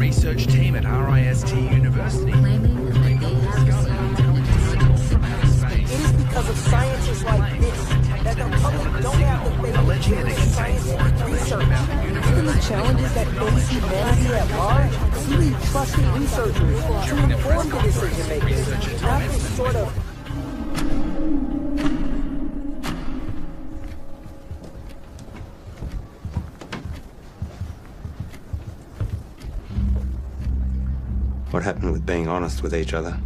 R: research team at RIST University.
T: It is because of scientists like this that the public don't have the faith
R: alleging that
T: in
R: it contains
T: scientific
R: more information
T: research.
R: about the
T: And
R: universe.
T: the challenges that face humanity at large, we need trusted researchers to inform the decision makers, not this sort of.
D: What happened with being honest with each other?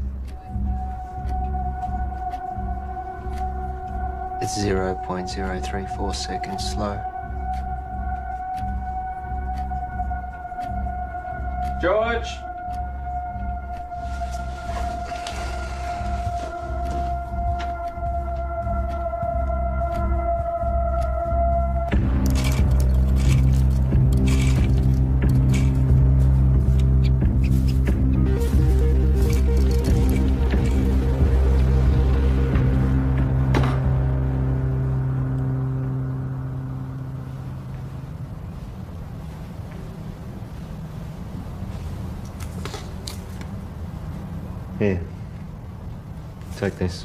A: It's 0.034 seconds slow.
E: George!
D: Here. Take this.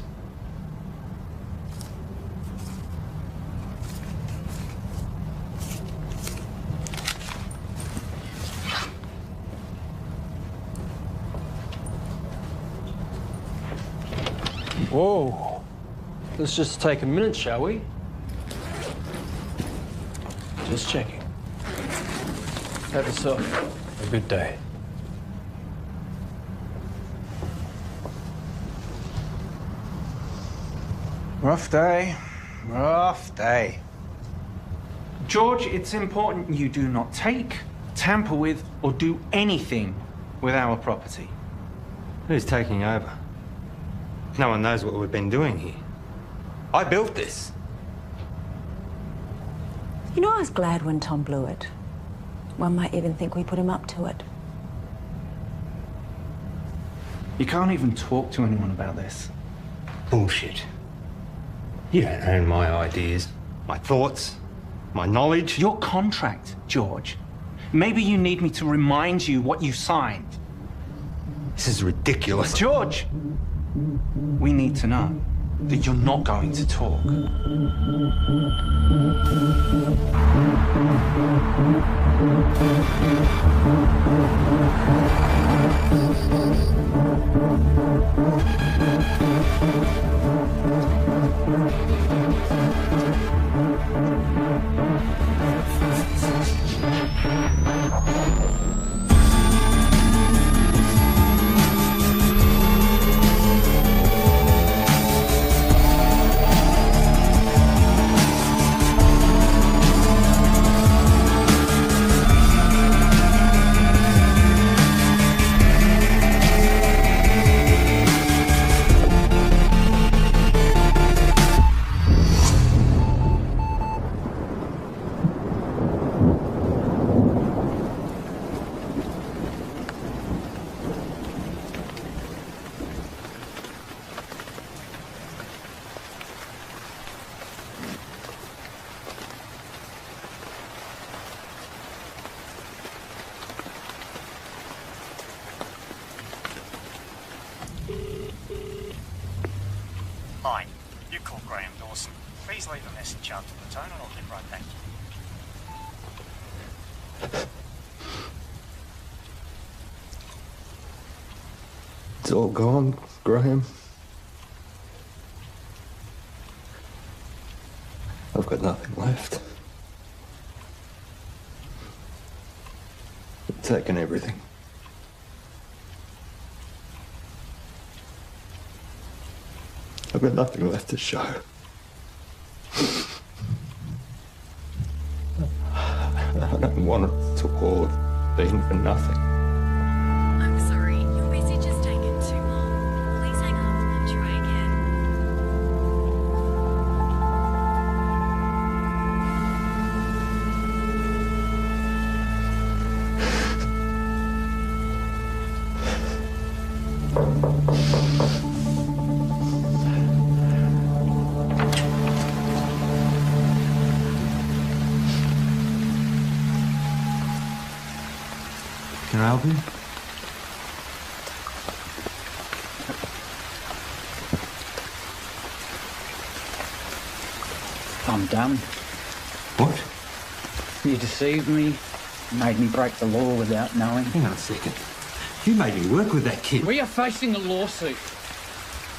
B: Whoa. Let's just take a minute, shall we? Just checking. Have yourself a good day.
F: Rough day. Rough day. George, it's important you do not take, tamper with, or do anything with our property.
D: Who's taking over? No one knows what we've been doing here. I built this.
S: You know, I was glad when Tom blew it. One might even think we put him up to it.
F: You can't even talk to anyone about this.
D: Bullshit. You don't own my ideas, my thoughts, my knowledge.
F: Your contract, George. Maybe you need me to remind you what you signed.
D: This is ridiculous.
F: George! We need to know that you're not going to talk.
U: Hi, you called Graham Dawson. Please leave a message after the tone and I'll get right back to you.
D: It's all gone, Graham. I've got nothing left. They've taken everything. I've got nothing left to show. I don't want it to all have been for nothing.
P: I'm sorry, your message has taken too long. Please hang up and try again.
O: Can I help you?
F: I'm done.
O: What?
F: You deceived me, made me break the law without knowing.
O: Hang on a second. You made me work with that kid.
M: We are facing a lawsuit.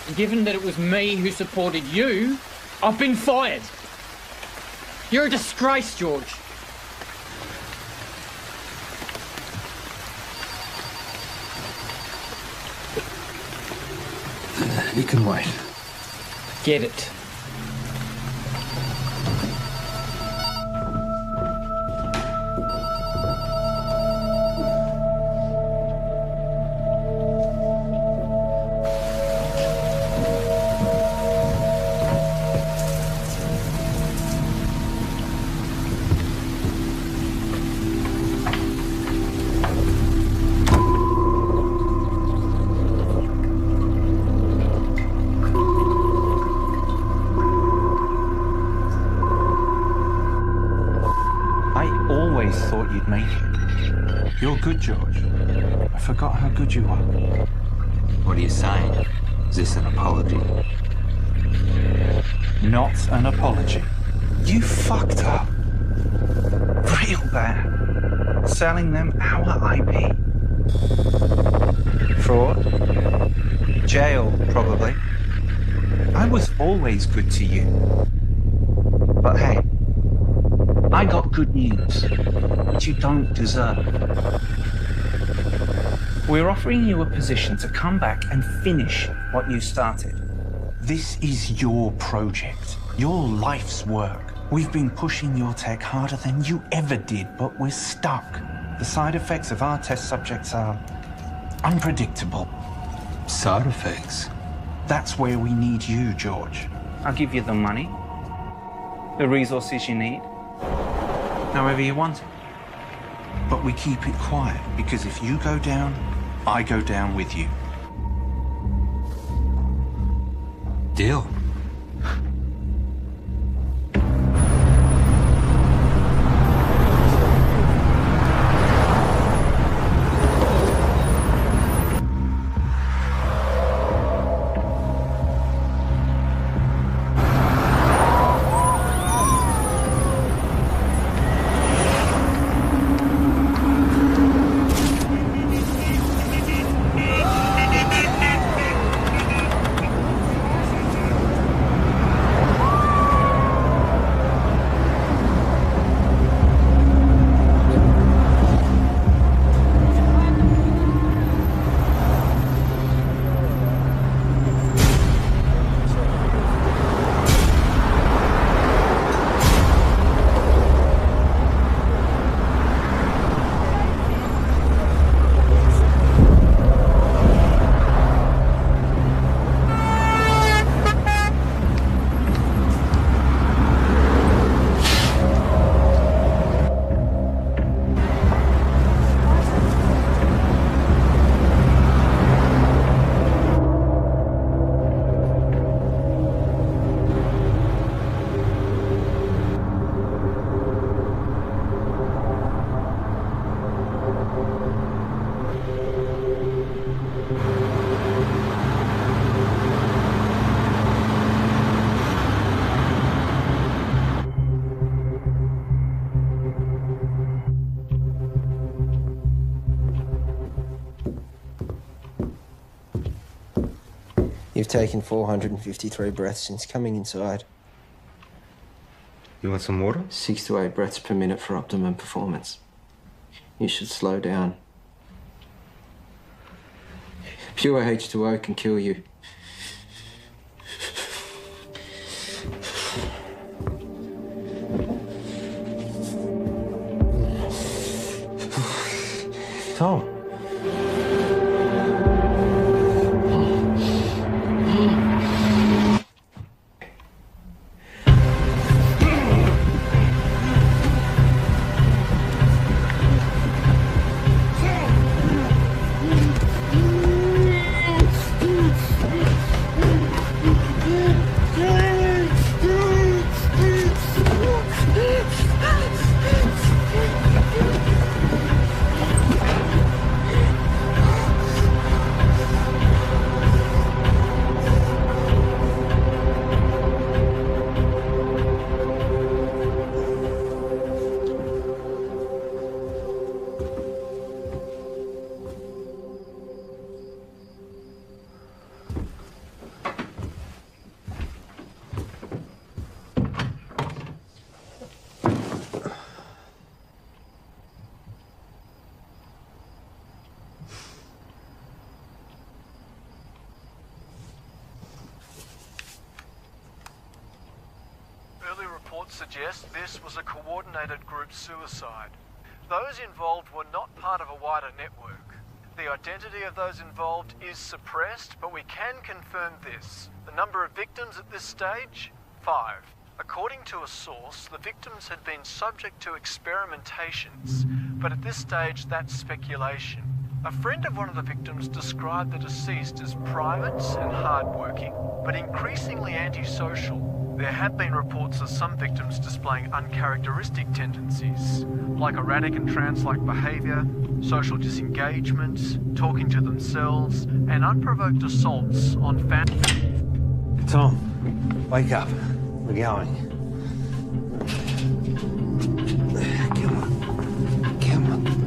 M: And given that it was me who supported you, I've been fired. You're a disgrace, George.
O: You can wait.
M: Get it.
F: Thought you'd make it. You're good, George. I forgot how good you are.
O: What are you saying? Is this an apology?
F: Not an apology. You fucked up. Real bad. Selling them our IP. Fraud. Jail, probably. I was always good to you. But hey, I got good news, which you don't deserve. We're offering you a position to come back and finish what you started. This is your project, your life's work. We've been pushing your tech harder than you ever did, but we're stuck. The side effects of our test subjects are unpredictable.
O: Side effects?
F: That's where we need you, George. I'll give you the money, the resources you need, however you want it. But we keep it quiet, because if you go down, I go down with you.
O: Deal.
A: You've taken 453 breaths since coming inside.
D: You want some water?
A: 6 to 8 breaths per minute for optimum performance. You should slow down. Pure H2O can kill you.
D: Tom.
G: reports suggest this was a coordinated group suicide. Those involved were not part of a wider network. The identity of those involved is suppressed, but we can confirm this. The number of victims at this stage? 5. According to a source, the victims had been subject to experimentations, but at this stage that's speculation. A friend of one of the victims described the deceased as private and hardworking, but increasingly antisocial. There have been reports of some victims displaying uncharacteristic tendencies, like erratic and trance-like behaviour, social disengagement, talking to themselves, and unprovoked assaults on family.
O: Tom, wake up. We're going. Come on. Come on.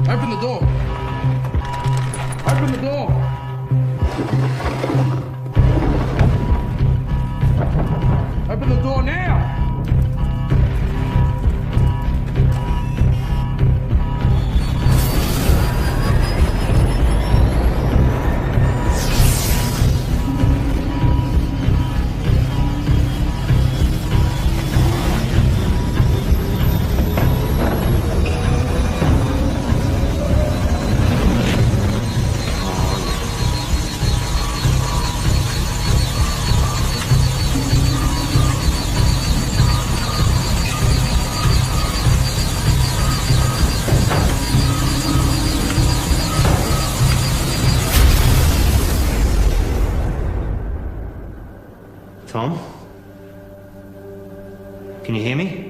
V: Open the door. Open the door. Open the door now.
O: Tom? Can you hear me?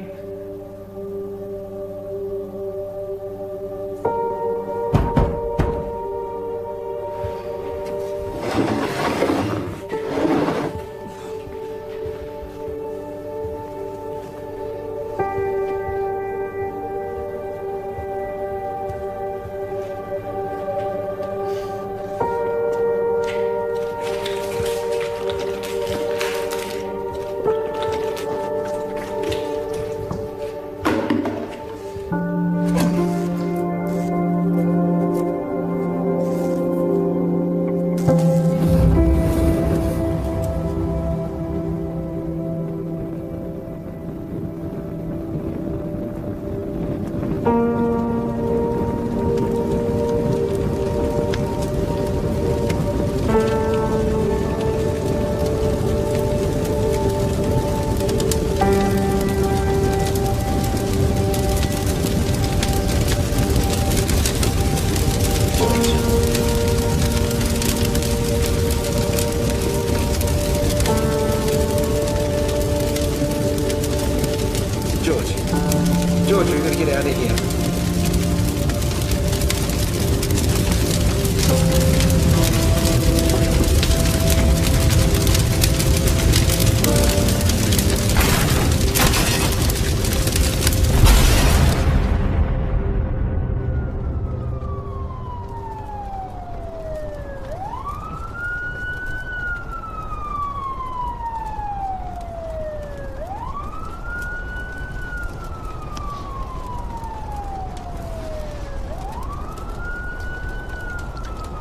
O: George, we've got to get out of here.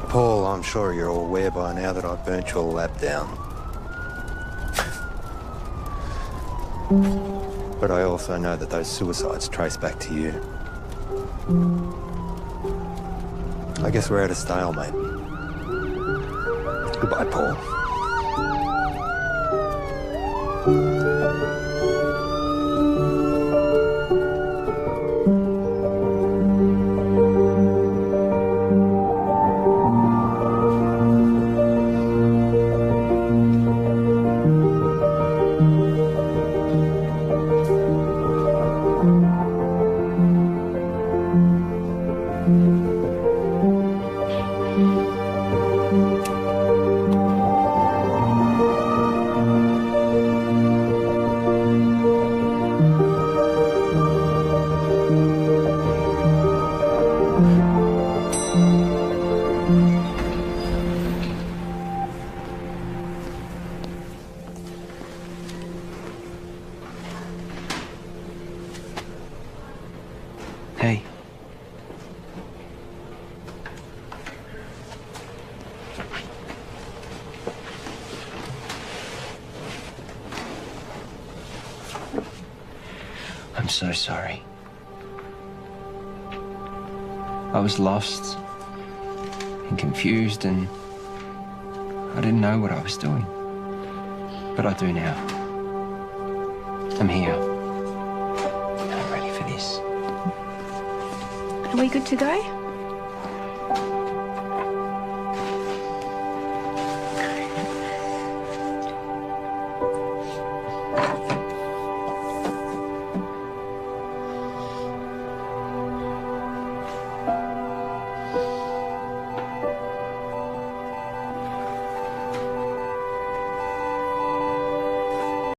O: Paul, I'm sure you're all aware by now that I've burnt your lab down. But I also know that those suicides trace back to you. I guess we're at a stalemate. Goodbye, Paul.
E: Hey. I'm so sorry. I was lost and confused and I didn't know what I was doing. But I do now. I'm here. And I'm ready for this.
L: Are we good to go?